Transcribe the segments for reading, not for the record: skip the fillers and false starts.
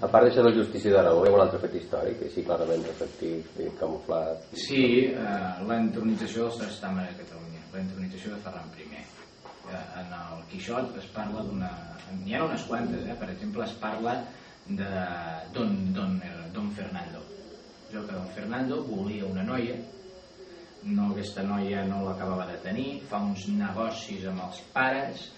A part d'això de la justícia d'Aragó, hi ha un altre fet històric, així clarament reflectit i camuflat. Sí, la entronització dels certàmens a Catalunya, la entronització de Ferran I. En el Quixot es parla d'una... N'hi ha unes quantes, per exemple, es parla de Don Fernando. Que Don Fernando volia una noia, aquesta noia no l'acabava de tenir, fa uns negocis amb els pares,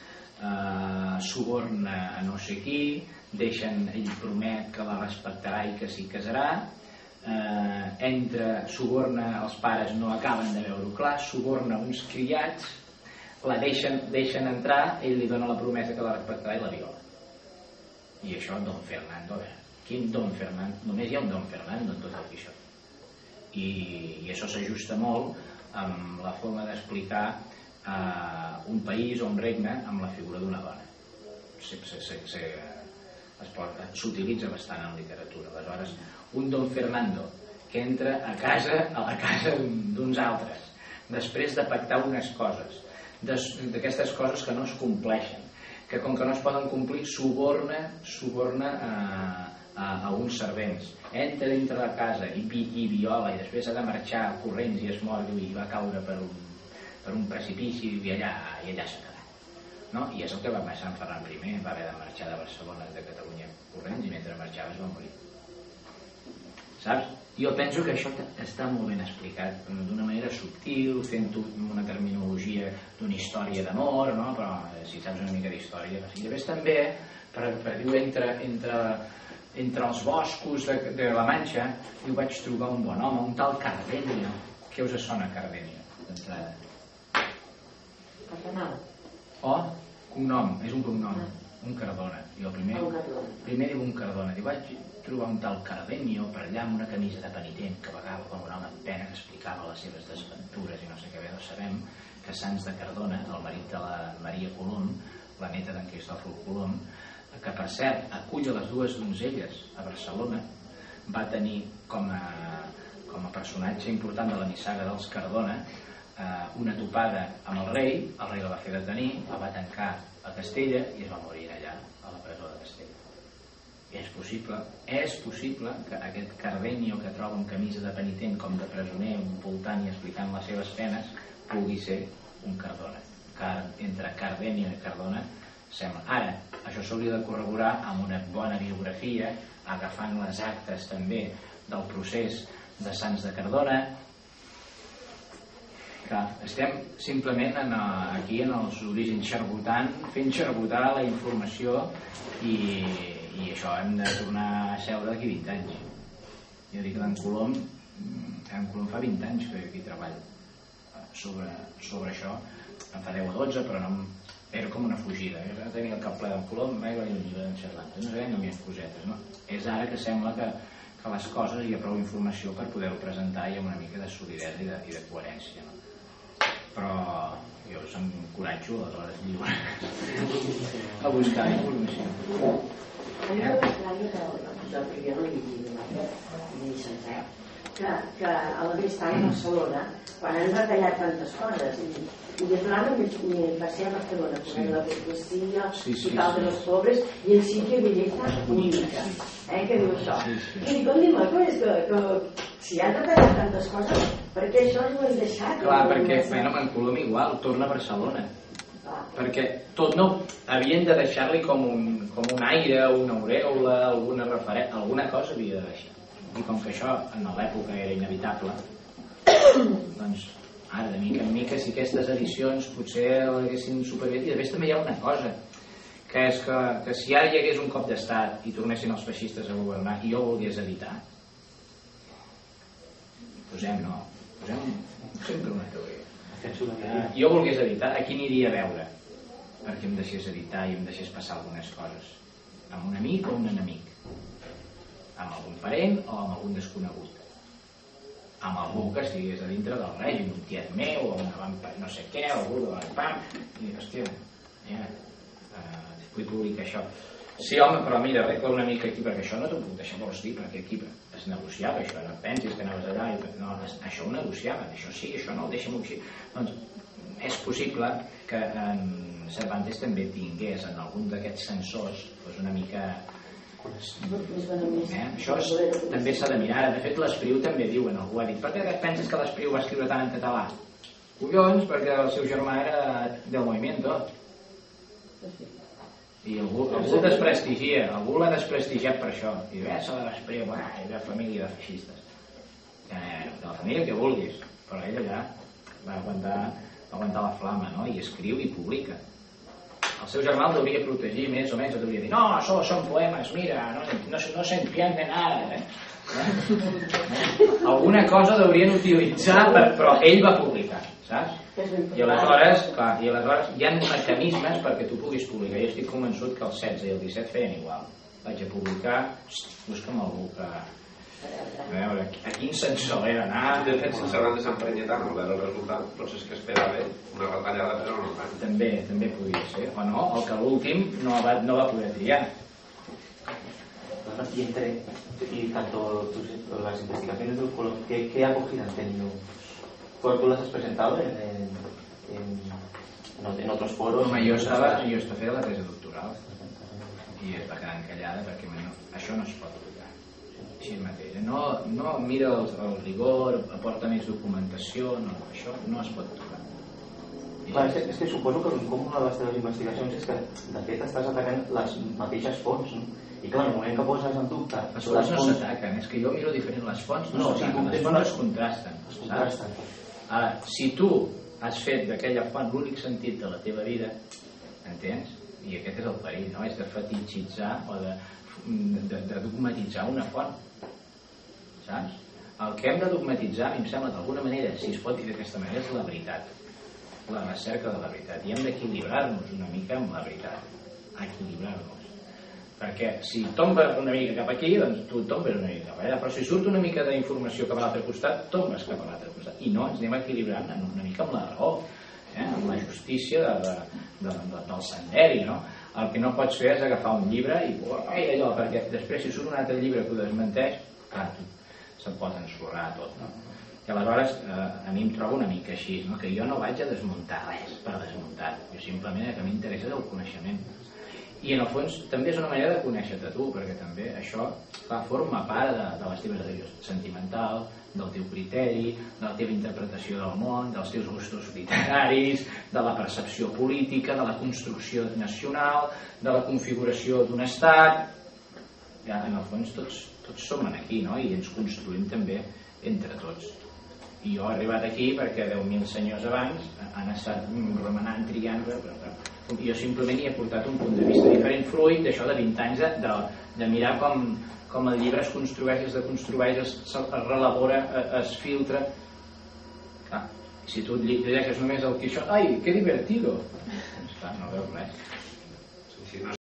suborna a no sé qui, ell promet que la respectarà i que s'hi casarà, suborna els pares, no acaben de veure-ho clar, suborna uns criats, la deixen entrar, ell li dona la promesa que la respectarà i la viola. I això Don Fernando, quin Don Fernando? Només hi ha un Don Fernando en tot el Quixot. I això s'ajusta molt amb la forma d'explicar un país o un regne amb la figura d'una dona. S'utilitza bastant en literatura. Aleshores, un Don Fernando que entra a la casa d'uns altres després de pactar unes coses, d'aquestes coses que no es compleixen, que com que no es poden complir suborna a uns servents, entra dintre la casa i viola, i després ha de marxar corrents i es mor i va caure per un precipici i allà s'ha quedat, no? I és el que va passar amb Ferran I, va haver de marxar de Barcelona, de Catalunya corrents, i mentre marxava es va morir, saps? Jo penso que això està molt ben explicat d'una manera subtil, fent-ho amb una terminologia d'una història d'amor, no? Però si saps una mica d'història, i després també per dir entre els boscos de la Manxa jo vaig trobar un bon home, un tal Cardenio. Què us sona Cardenio d'entrada? Cognom, és un cognom, un Cardona. Jo primer diu un Cardona, diu vaig trobar un tal Cardenio per allà amb una camisa de penitent que vagava com un home en pena que explicava les seves desventures i no sé què. Bé, sabem que Sans de Cardona, el marit de la Maria Colom, la neta d'en Cristòfol Colom, que per cert acull a les dues donzelles a Barcelona, va tenir com a personatge important de la nissaga dels Cardona una topada amb el rei la va fer detenir, la va tancar a Castella i es va morir allà a la presó de Castella. I és possible que aquest Cardenio que troba amb camisa de penitent com de presoner voltant i explicant les seves penes pugui ser un Cardona. Entre Cardenio i Cardona sembla. Ara, això s'hauria de corroborar amb una bona biografia, agafant les actes també del procés de Sans de Cardona. Clar, estem simplement aquí en els orígens fent xarbotar la informació i això hem de tornar a seure d'aquí 20 anys. Jo dic que en Colom fa 20 anys que aquí treballo sobre això, en fa 10 o 12, però no era com una fugida. Jo tenia el cap ple d'en Colom, mai va dir un llibre d'en Cervantes, no sabem només cosetes, no? És ara que sembla que les coses hi ha prou informació per poder-ho presentar i amb una mica de solidesa i de coherència, no? Però jo s'encoratjo a les hores lliures a buscar informació. A mi m'agradaria que jo no hi havia sencer que a la Vista a Barcelona, quan han retallat tantes coses i de plana m'hi passé a Barcelona com la burguesia i tal de los pobres i el sitio de belleza única, que diu això i dic, és que si han retallat tantes coses, per què això no ho hem deixat? Clar, perquè en Colom igual torna a Barcelona, perquè tot no havien de deixar-li com un aire, una aureola, alguna referència, alguna cosa havia de deixar, i com que això en l'època era inevitable, doncs ara de mica en mica si aquestes edicions potser l'haguessin superat. I després també hi ha una cosa, que és que si ara hi hagués un cop d'estat i tornessin els feixistes a governar i jo ho volgués evitar, posem sempre una teoria, jo volgués evitar, a qui aniria a veure perquè em deixés editar i em deixés passar algunes coses? Amb un amic o un enemic? Amb algun parent o amb algun desconegut? Amb algú que estigués a dintre del règim, un tiet meu o no sé què, algú de l'espam, i hòstia, vull publicar això. Sí, home, però mira, arregla una mica aquí, perquè això no t'ho puc deixar, vols dir, perquè aquí es negociava això, no et pensis que anaves allà no, això ho negociaven, això sí, això no, deixa'm-ho així. Doncs és possible que en Cervantes també tingués en algun d'aquests censors una mica Això també s'ha de mirar. De fet, l'Espriu també diuen, algú ha dit, per què et penses que l'Espriu va escriure tant en català? Collons, perquè el seu germà era del Movimiento. I algú desprestigia, algú l'ha desprestigiat per això. I ves a l'Espriu, era família de feixistes. De la família que vulguis, però ell allà va aguantar la flama, no? I escriu i publica. El seu germà el hauria protegir més o menys, el hauria dir, no, això són poemes, mira, no se entiende nada, Alguna cosa haurien utilitzar, però ell va publicar, saps? I aleshores hi ha mecanismes perquè tu puguis publicar. Jo estic convençut que el 16 i el 17 feien igual. Vaig a publicar, busca'm algú que... A veure, a quin sensor era anar... De fet, sense hauran de s'emprenyar tant al veure el resultat, potser és que esperava una retallada, però no tant. També podria ser, o no, el que l'últim no va poder triar. Y tanto las investigaciones del Colón, ¿qué acogida han tenido? ¿Tú las has presentado en otros foros? Home, jo estava fent la tesi doctoral i es va quedar encallada perquè això no es pot tocar així mateix. No mira el rigor, aporta més documentació, no, això no es pot tocar. Clar, és que suposo que com una de les teves investigacions és que de fet estàs atacant les mateixes fonts, no? I clar, en el moment que poses en dubte... Les fonts no s'ataquen, és que jo miro diferent. Les fonts no s'ataquen, les fonts es contrasten. Ara, si tu has fet d'aquella font l'únic sentit de la teva vida, entens? I aquest és el perill, no? És de fetitxitzar o de dogmatitzar una font, saps? El que hem de dogmatitzar, a mi em sembla d'alguna manera, si es pot dir d'aquesta manera, és la veritat, la recerca de la veritat, i hem d'equilibrar-nos una mica amb la veritat, equilibrar-nos, perquè si tomba una mica cap aquí, doncs tu tombes una mica cap allà, però si surt una mica d'informació cap a l'altre costat, tombes cap a l'altre costat, i no, ens anem equilibrant una mica amb la raó, amb la justícia del senderi, no? El que no pots fer és agafar un llibre i allò, perquè després si surt un altre llibre que ho desmenteix, clar, se'n pot ensorrar tot, no? I aleshores a mi em trobo una mica així, no? Que jo no vaig a desmuntar res per desmuntar, jo simplement el que m'interessa és el coneixement, i en el fons també és una manera de conèixer-te tu, perquè també això forma part de les teves decisions sentimental, del teu criteri, de la teva interpretació del món, dels teus gustos literaris, de la percepció política, de la construcció nacional, de la configuració d'un estat. Ja, en el fons tots som aquí, no? I ens construïm també entre tots. I jo he arribat aquí perquè 10.000 senyors abans han estat remenant, triant, jo simplement hi he portat un punt de vista diferent, fruit d'això de 20 anys de mirar com el llibre es construeix, es deconstrueix, es relabora, es filtra. Clar, si tu llegeixes només el Quixot, ai, que divertido, no veus res.